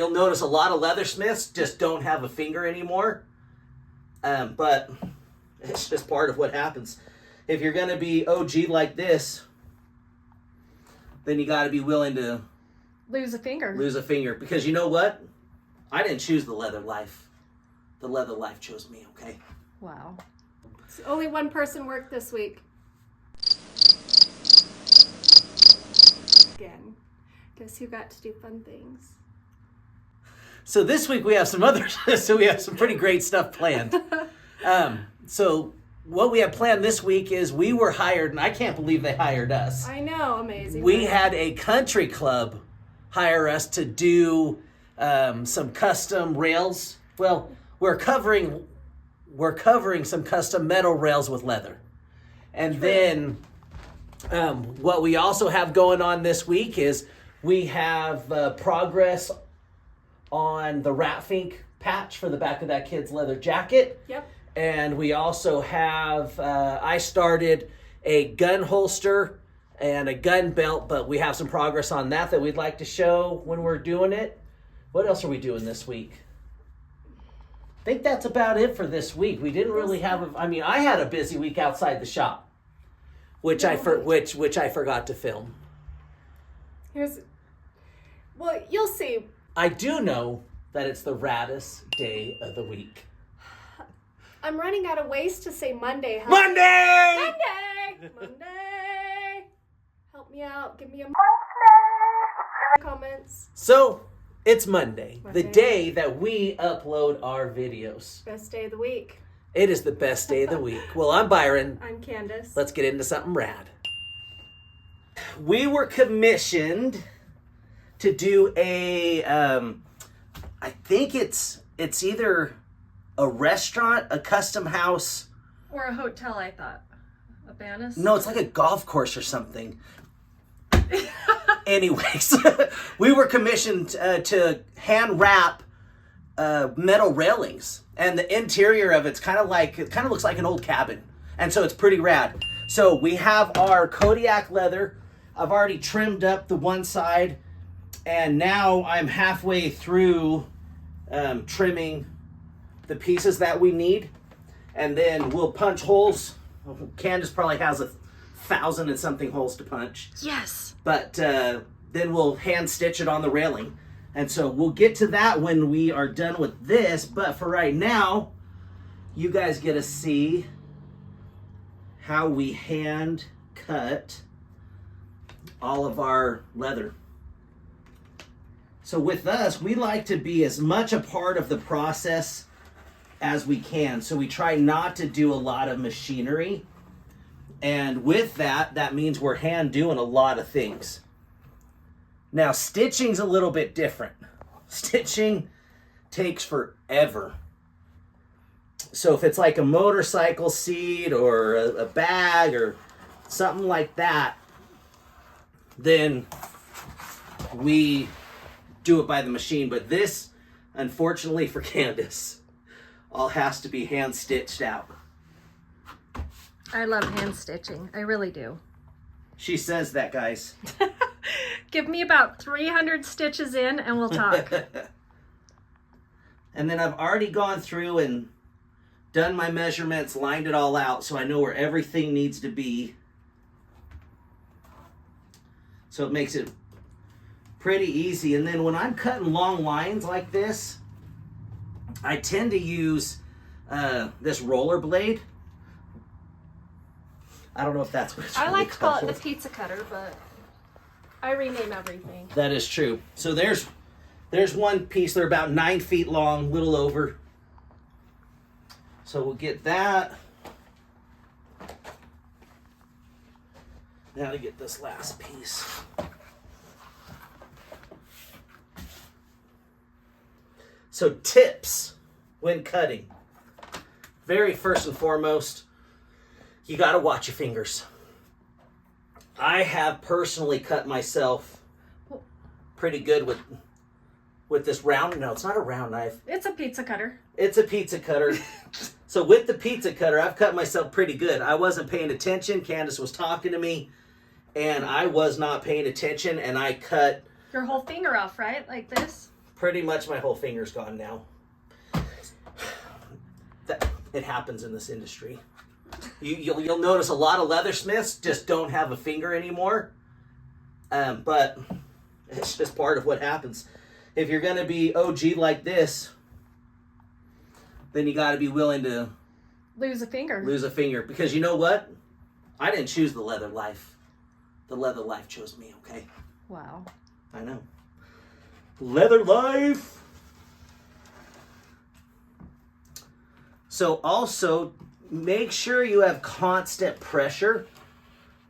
You'll notice a lot of leathersmiths just don't have a finger anymore. But it's just part of what happens. If you're going to be OG like this, then you got to be willing to lose a finger. Lose a finger. Because you know what? I didn't choose the leather life. The leather life chose me, okay? Wow. So only one person worked this week. Again. Guess who got to do fun things? So this week we have some pretty great stuff planned. So what we have planned this week is we were hired, and I can't believe they hired us. I know, amazing. We had a country club hire us to do some custom rails. Well, we're covering some custom metal rails with leather. And then what we also have going on this week is we have progress on the Fink patch for the back of that kid's leather jacket. Yep. And we also have, I started a gun holster and a gun belt, but we have some progress on that we'd like to show when we're doing it. What else are we doing this week? I think that's about it for this week. We didn't really have, I had a busy week outside the shop, which I forgot to film. Well, you'll see. I do know that it's the raddest day of the week. I'm running out of ways to say Monday. Monday! Monday! Help me out. Give me a Monday! Comments. So, it's Monday, the day that we upload our videos. Best day of the week. It is the best day of the week. Well, I'm Byron. I'm Candace. Let's get into something rad. We were commissioned to do a, I think it's either a restaurant, a custom house. Or a hotel, I thought. A Bannis? No, it's like a golf course or something. Anyways, we were commissioned to hand wrap metal railings. And the interior of it kind of looks like an old cabin. And so it's pretty rad. So we have our Kodiak leather. I've already trimmed up the one side. And now I'm halfway through trimming the pieces that we need. And then we'll punch holes. Candace probably has 1,000 and something holes to punch. Yes. But then we'll hand stitch it on the railing. And so we'll get to that when we are done with this. But for right now, you guys get to see how we hand cut all of our leather. So with us, we like to be as much a part of the process as we can. So we try not to do a lot of machinery. And with that, that means we're hand doing a lot of things. Now, stitching's a little bit different. Stitching takes forever. So if it's like a motorcycle seat or a bag or something like that, then we do it by the machine. But this, unfortunately for Candace, all has to be hand stitched out. I love hand stitching. I really do. She says that, guys. Give me about 300 stitches in and we'll talk. And then I've already gone through and done my measurements, lined it all out, so I know where everything needs to be. So it makes it pretty easy. And then when I'm cutting long lines like this, I tend to use this roller blade. I don't know if that's what it's I really like to call it called. the pizza cutter, but I rename everything. That is true. So there's one piece. They're about 9 feet long, little over. So we'll get that. Now to get this last piece. So tips when cutting. Very first and foremost, you got to watch your fingers. I have personally cut myself pretty good with this round. No, it's not a round knife. It's a pizza cutter. It's a pizza cutter. So with the pizza cutter, I've cut myself pretty good. I wasn't paying attention. Candace was talking to me, and I was not paying attention, and I cut Your whole finger off, right? Like this? Pretty much my whole finger's gone now. It happens in this industry. You'll notice a lot of leathersmiths just don't have a finger anymore. But it's just part of what happens. If you're going to be OG like this, then you got to be willing to Lose a finger. lose a finger. Because you know what? I didn't choose the leather life. The leather life chose me, okay? Wow. I know. Leather life. So also, make sure you have constant pressure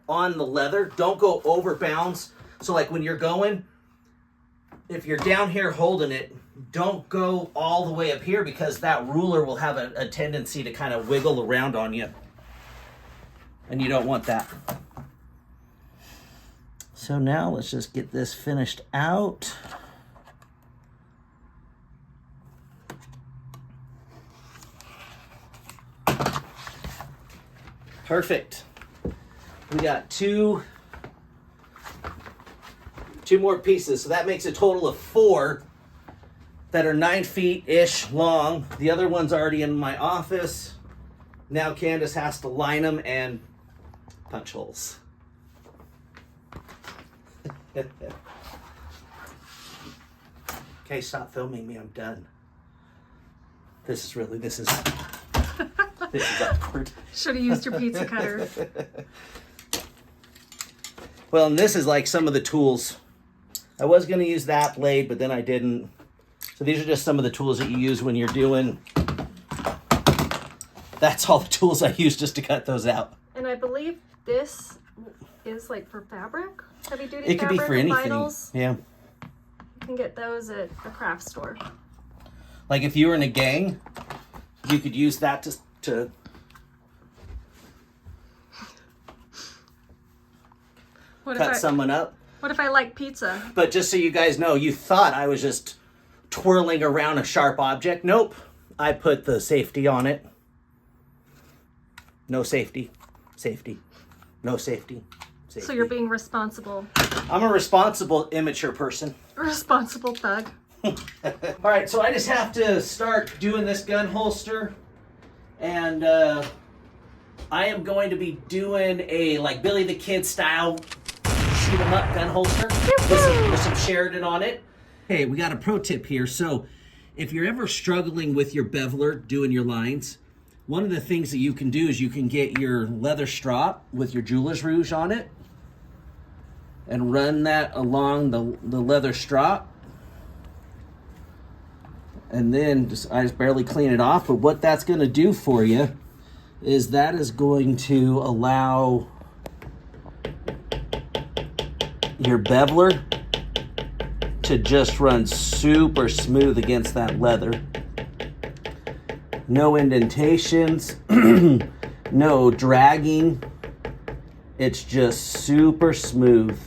on the leather. Don't go over bounds. So like when you're going, if you're down here holding it, don't go all the way up here because that ruler will have a tendency to kind of wiggle around on you. And you don't want that. So now let's just get this finished out. Perfect. We got two more pieces, so that makes a total of 4 that are 9 feet-ish long. The other one's already in my office. Now Candace has to line them and punch holes. Okay, stop filming me. I'm done. This is awkward. Should have used your pizza cutter. Well, and this is like some of the tools. I was going to use that blade, but then I didn't. So these are just some of the tools that you use when you're doing. That's all the tools I use just to cut those out. And I believe this is like for fabric, heavy duty fabric. It could be for anything. Vinyls. Yeah. You can get those at a craft store. Like if you were in a gang, you could use that to cut someone up. What if I like pizza? But just so you guys know, you thought I was just twirling around a sharp object. Nope. I put the safety on it. No safety. Safety. No safety. Safety. So you're being responsible. I'm a responsible, immature person. A responsible thug. All right, so I just have to start doing this gun holster. And I am going to be doing a, like, Billy the Kid style shoot 'em up gun holster with some Sheridan on it. Hey, we got a pro tip here. So if you're ever struggling with your beveler doing your lines, one of the things that you can do is you can get your leather strop with your jeweler's rouge on it and run that along the leather strop. And then I just barely clean it off. But what that's going to do for you is that is going to allow your beveler to just run super smooth against that leather. No indentations, no dragging. It's just super smooth.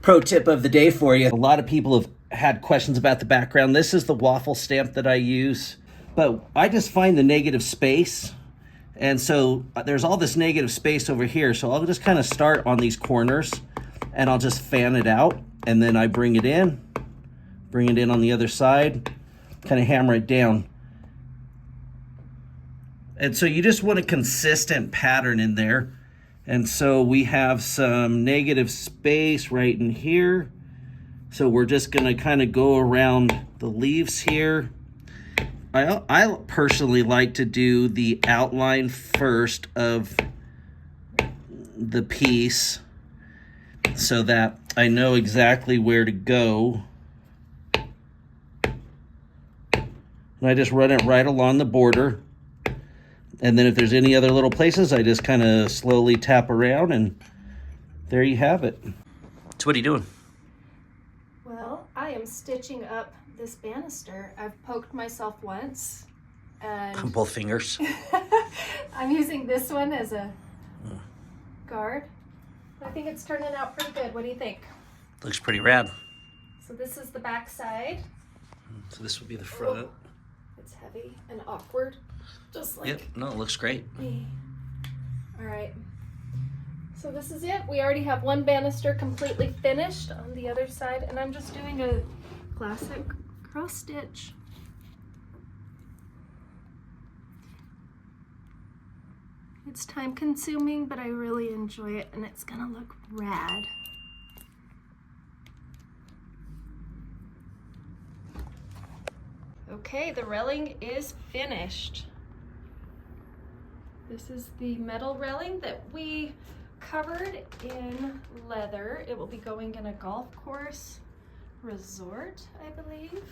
Pro tip of the day for you. A lot of people have had questions about the background. This is the waffle stamp that I use, but I just find the negative space. And so there's all this negative space over here. So I'll just kind of start on these corners and I'll just fan it out. And then I bring it in on the other side, kind of hammer it down. And so you just want a consistent pattern in there. And so we have some negative space right in here. So we're just gonna kind of go around the leaves here. I personally like to do the outline first of the piece so that I know exactly where to go. And I just run it right along the border. And then if there's any other little places, I just kind of slowly tap around and there you have it. So what are you doing? Well, I am stitching up this banister. I've poked myself once and Both fingers. I'm using this one as a guard. I think it's turning out pretty good. What do you think? Looks pretty rad. So this is the back side. So this would be the front. it's heavy and awkward, just like Yep, no, it looks great. me. All right, so this is it. We already have one banister completely finished on the other side, and I'm just doing a classic cross stitch. It's time consuming, but I really enjoy it, and it's gonna look rad. Okay, the railing is finished. This is the metal railing that we covered in leather. It will be going in a golf course resort, I believe.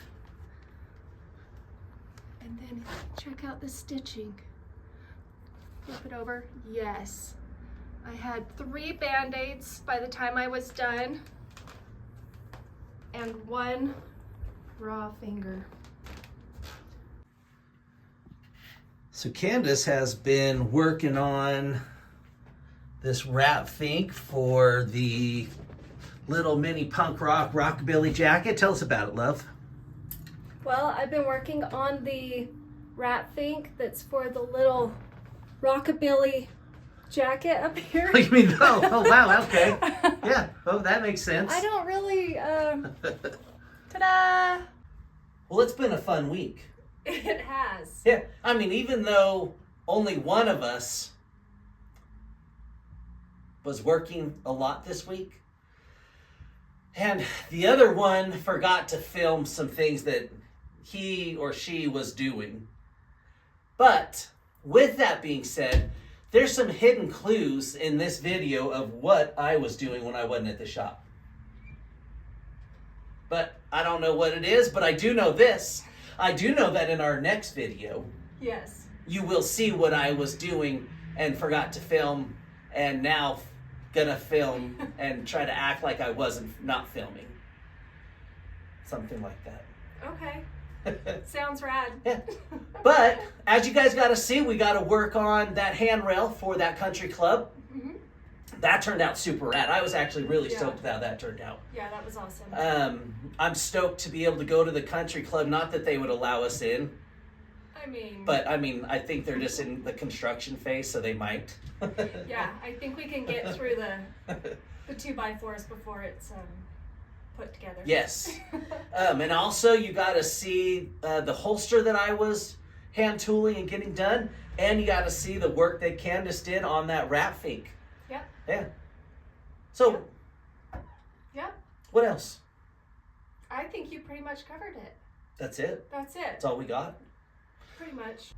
And then check out the stitching. Flip it over. Yes. I had 3 band-aids by the time I was done, and 1 raw finger. So Candace has been working on this wrap Fink for the little mini punk rock rockabilly jacket. Tell us about it, love. Well, I've been working on the wrap Fink that's for the little rockabilly jacket up here. You mean, oh wow, okay. Yeah, oh, that makes sense. I don't really, ta-da! Well, it's been a fun week. It has. Yeah, I mean, even though only one of us was working a lot this week, and the other one forgot to film some things that he or she was doing. But with that being said, there's some hidden clues in this video of what I was doing when I wasn't at the shop. But I don't know what it is, but I do know this. I do know that in our next video, Yes. you will see what I was doing and forgot to film, and now gonna film and try to act like I wasn't not filming. Something like that. Okay. Sounds rad. Yeah. But as you guys got to see, we got to work on that handrail for that country club. Mm-hmm. That turned out super rad. I was actually really Yeah. stoked with how that turned out. Yeah, that was awesome. I'm stoked to be able to go to the country club. Not that they would allow us in, I mean, but I mean, I think they're just in the construction phase, so they might. yeah, I think we can get through the 2x4s before it's put together. Yes. And also you got to see the holster that I was hand tooling and getting done, and you got to see the work that Candace did on that wrap Fink. Yep. Yeah. So, Yep. what else? I think you pretty much covered it. That's it. That's it. That's all we got. Pretty much.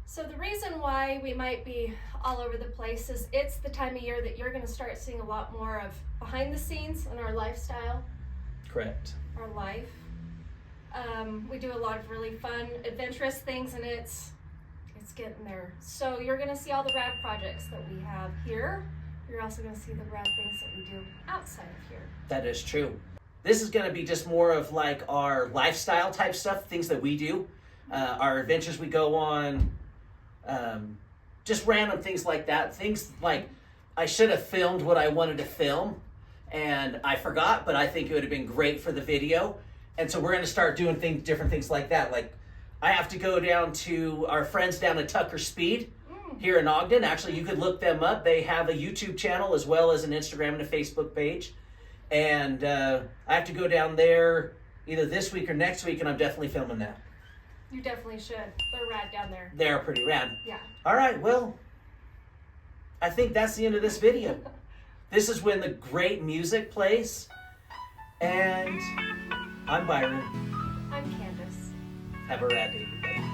So the reason why we might be all over the place is it's the time of year that you're going to start seeing a lot more of behind the scenes in our lifestyle, Correct. our life. We do a lot of really fun, adventurous things, and it's getting there. So you're going to see all the rad projects that we have here. You're also going to see the rad things that we do outside of here. That is true. This is going to be just more of like our lifestyle type stuff, things that we do, our adventures we go on, just random things like that. Things like I should have filmed what I wanted to film and I forgot, but I think it would have been great for the video. And so we're going to start doing different things like that. Like I have to go down to our friends down at Tucker Speed here in Ogden. Actually, you could look them up. They have a YouTube channel as well as an Instagram and a Facebook page. And I have to go down there either this week or next week, and I'm definitely filming that. You definitely should. They're rad down there. They're pretty rad. Yeah. All right, well, I think that's the end of this video. This is when the great music plays. And I'm Byron. I'm Candace. Have a rad day, everybody.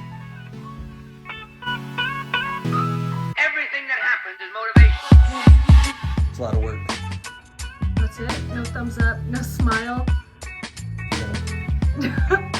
Everything that happens is motivation. It's a lot of work. That's it. No thumbs up, no smile. Yeah.